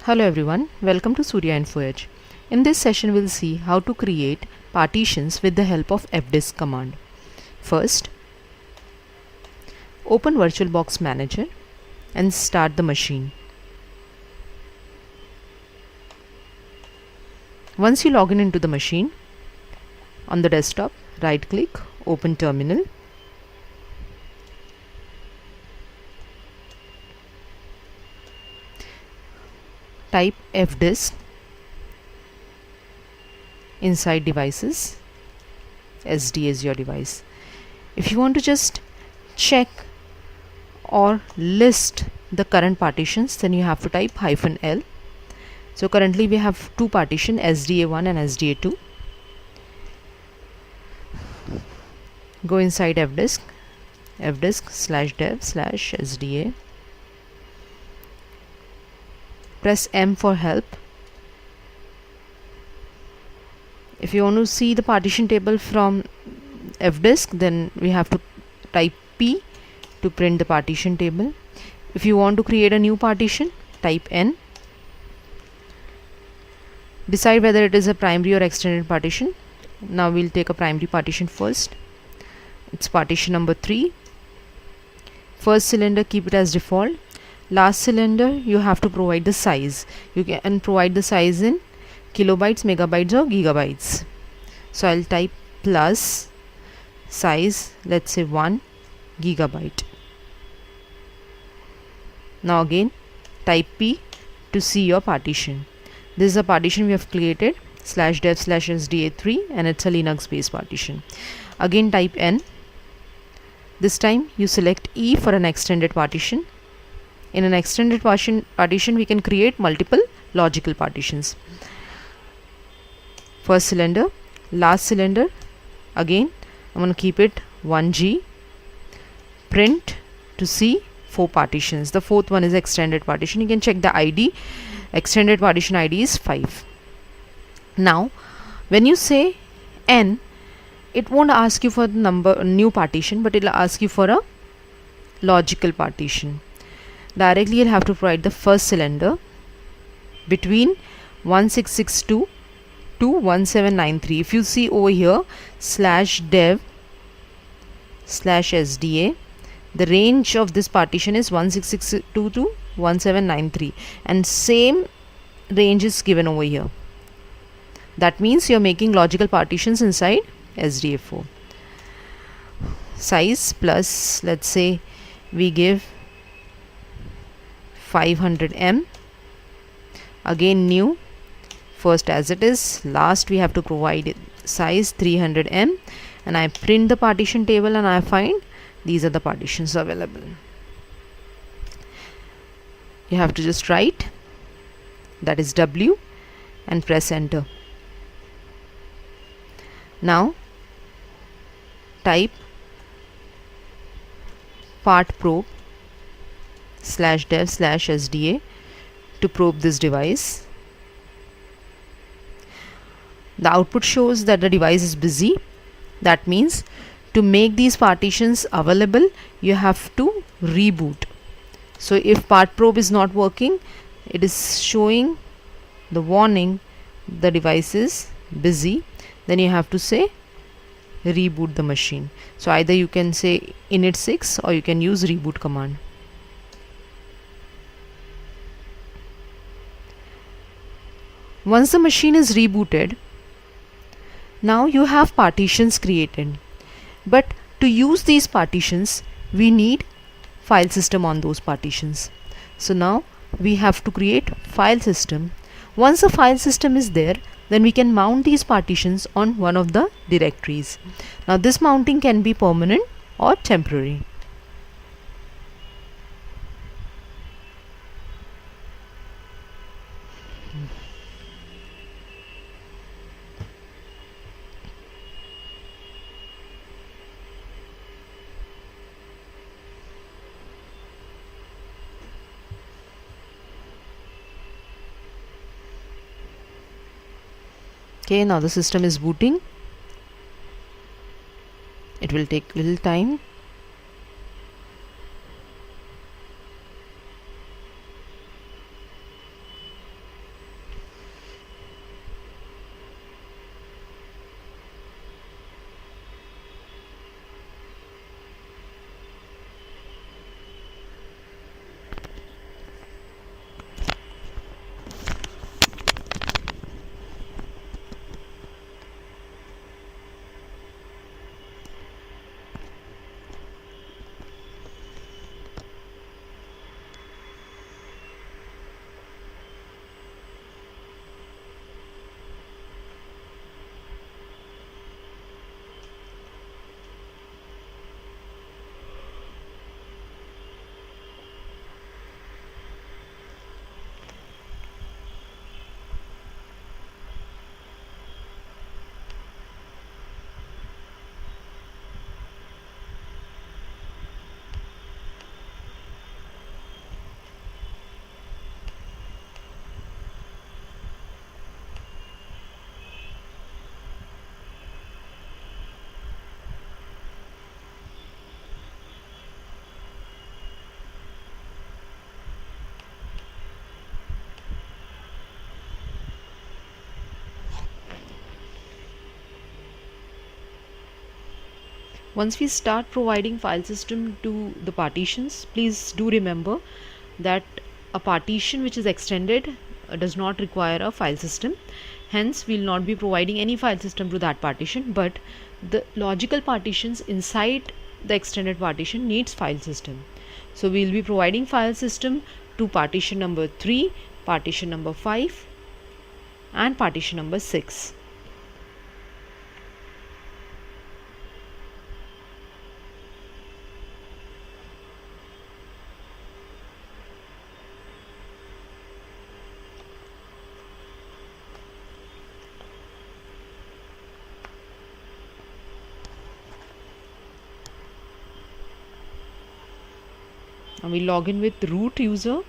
Hello everyone, welcome to Surya Info Edge. In this session we'll see how to create partitions with the help of Fdisk command. First, open VirtualBox Manager and start the machine. Once you log into the machine, on the desktop, right click, open terminal. Type Fdisk inside devices. SD is your device. If you want to just check or list the current partitions, then you have to type -L. So currently we have two partitions, SDA1 and SDA2. Go inside Fdisk, fdisk/dev/SDA. Press M for help. If you want to see the partition table from Fdisk, then we have to type P to print the partition table. If you want to create a new partition, type N. Decide whether it is a primary or extended partition. Now we'll take a primary partition first. It's partition number 3. First cylinder, keep it as default. Last cylinder, you have to provide the size. You can provide the size in kilobytes, megabytes or gigabytes. So I'll type plus size, let's say 1 gigabyte. Now again type P to see your partition. This is a partition we have created, /dev/SDA3, and it's a Linux based partition. Again type N. This time you select E for an extended partition. In an extended partition we can create multiple logical partitions. First cylinder, last cylinder, again I'm going to keep it 1G. Print to see 4 partitions. The fourth one is extended partition. You can check the ID. Extended partition ID is 5. Now when you say N, it won't ask you for the new partition, but it will ask you for a logical partition. Directly you'll have to provide the first cylinder between 1662 to 1793. If you see over here /dev/SDA, the range of this partition is 1662 to 1793, and same range is given over here. That means you're making logical partitions inside SDA4. Size plus, let's say we give 500 M. Again new, first as it is, last we have to provide size 300 M, and I print the partition table and I find these are the partitions available. You have to just write, that is W, and press enter. Now type part probe /dev/SDA to probe this device. The output shows that the device is busy. That means to make these partitions available, you have to reboot. So if part probe is not working, it is showing the warning the device is busy, then you have to say reboot the machine. So either you can say init 6 or you can use reboot command. Once the machine is rebooted, now you have partitions created. But to use these partitions, we need file system on those partitions. So now we have to create file system. Once the file system is there, then we can mount these partitions on one of the directories. Now this mounting can be permanent or temporary. Okay, now the system is booting. It will take little time. Once we start providing file system to the partitions, please do remember that a partition which is extended does not require a file system. Hence, we will not be providing any file system to that partition, but the logical partitions inside the extended partition needs file system. So we will be providing file system to partition number 3, partition number 5 and partition number 6. And we log in with root user.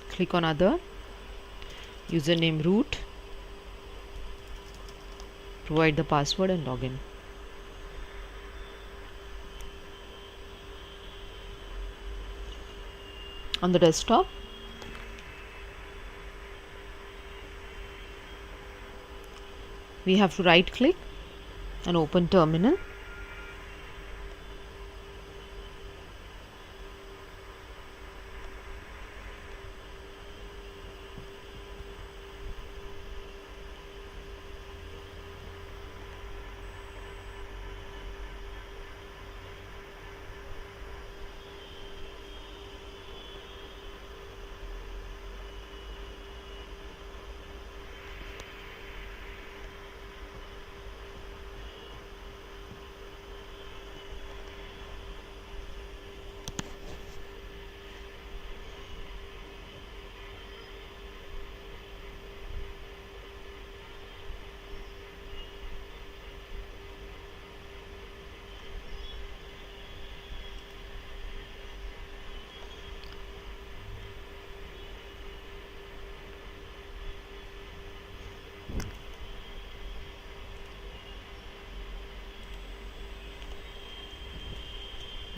Click on other, username root, provide the password and login. On the desktop, we have to right click and open terminal.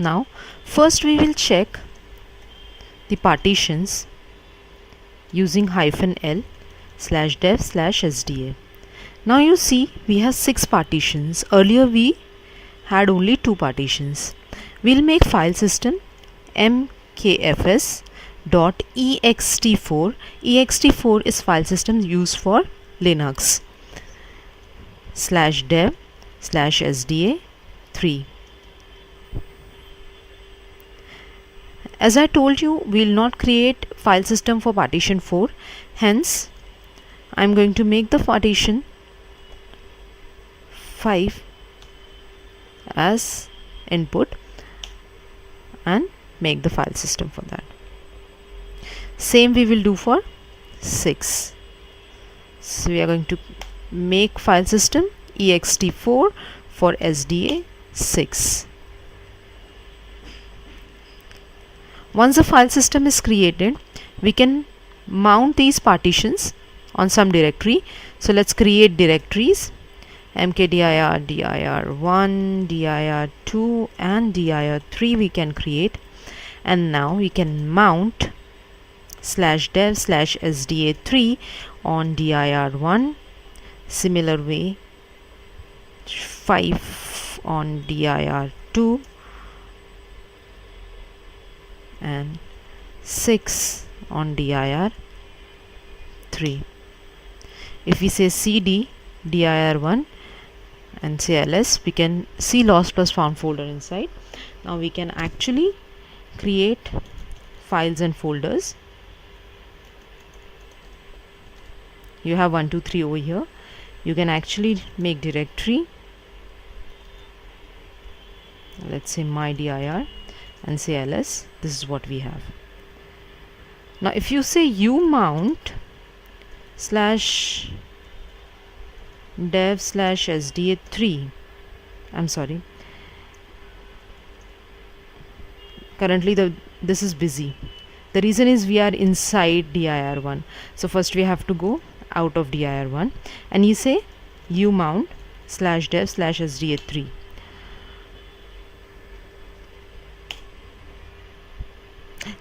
Now, first we will check the partitions using -l/dev/sda. Now you see we have 6 partitions. Earlier we had only 2 partitions. We'll make file system mkfs.ext4. ext4 is file system used for Linux. /dev/sda3. As I told you, we will not create file system for partition 4. Hence, I am going to make the partition 5 as input and make the file system for that. Same we will do for 6. So we are going to make file system ext4 for SDA 6. Once the file system is created, we can mount these partitions on some directory. So let's create directories mkdir, dir1, dir2 and dir3 we can create, and now we can mount /dev/sda3 on dir1, similar way 5 on dir2 and 6 on dir3. If we say cd dir1 and say ls, we can see lost plus found folder inside. Now we can actually create files and folders. You have 1, 2, 3 over here. You can actually make directory. Let's say my dir and say ls. This is what we have. Now if you say umount /dev/sda3, I'm sorry, currently this is busy. The reason is we are inside dir1. So first we have to go out of dir1 and you say umount /dev /sda3.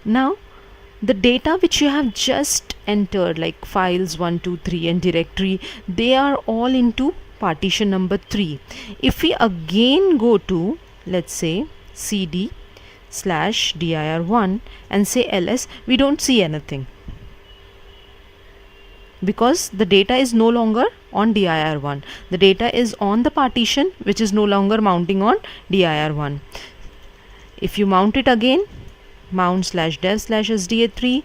Now the data which you have just entered, like files 1, 2, 3 and directory, they are all into partition number 3. If we again go to, let's say, cd /dir1 and say ls, we don't see anything because the data is no longer on dir1. The data is on the partition which is no longer mounting on dir1. If you mount it again, mount /dev /sda3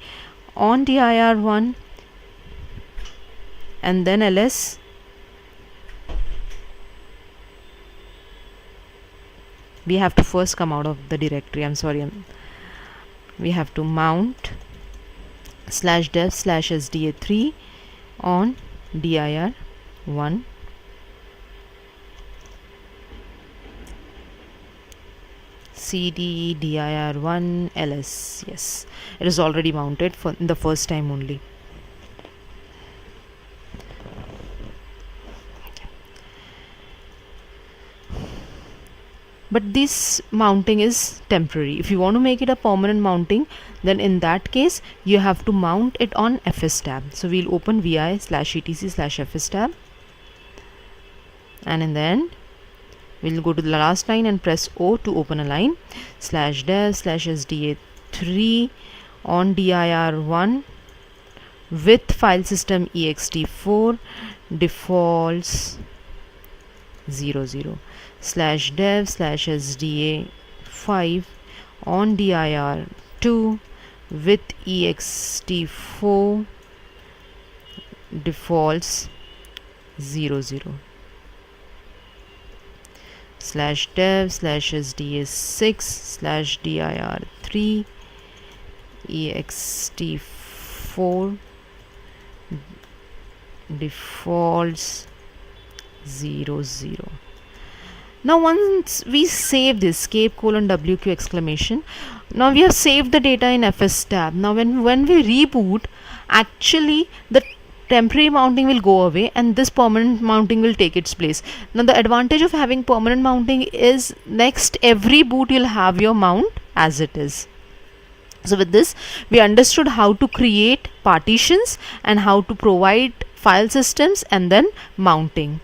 on dir1 and then ls, we have to first come out of the directory. We have to mount /dev /sda3 on dir1 cd dir1 ls. Yes, it is already mounted for the first time only. But this mounting is temporary. If you want to make it a permanent mounting, then in that case you have to mount it on fstab. So we'll open vi /etc/fstab and then we'll go to the last line and press O to open a line. /dev /sda3 on dir1 with filesystem ext4 defaults 00 /dev /sda5 on dir2 with ext4 defaults 00 /dev /sda6 /dir3 ext4 defaults 00. Now once we save this escape:\wq exclamation, now we have saved the data in fstab. Now when we reboot, actually the temporary mounting will go away and this permanent mounting will take its place. Now the advantage of having permanent mounting is next every boot you'll have your mount as it is. So with this we understood how to create partitions and how to provide file systems and then mounting.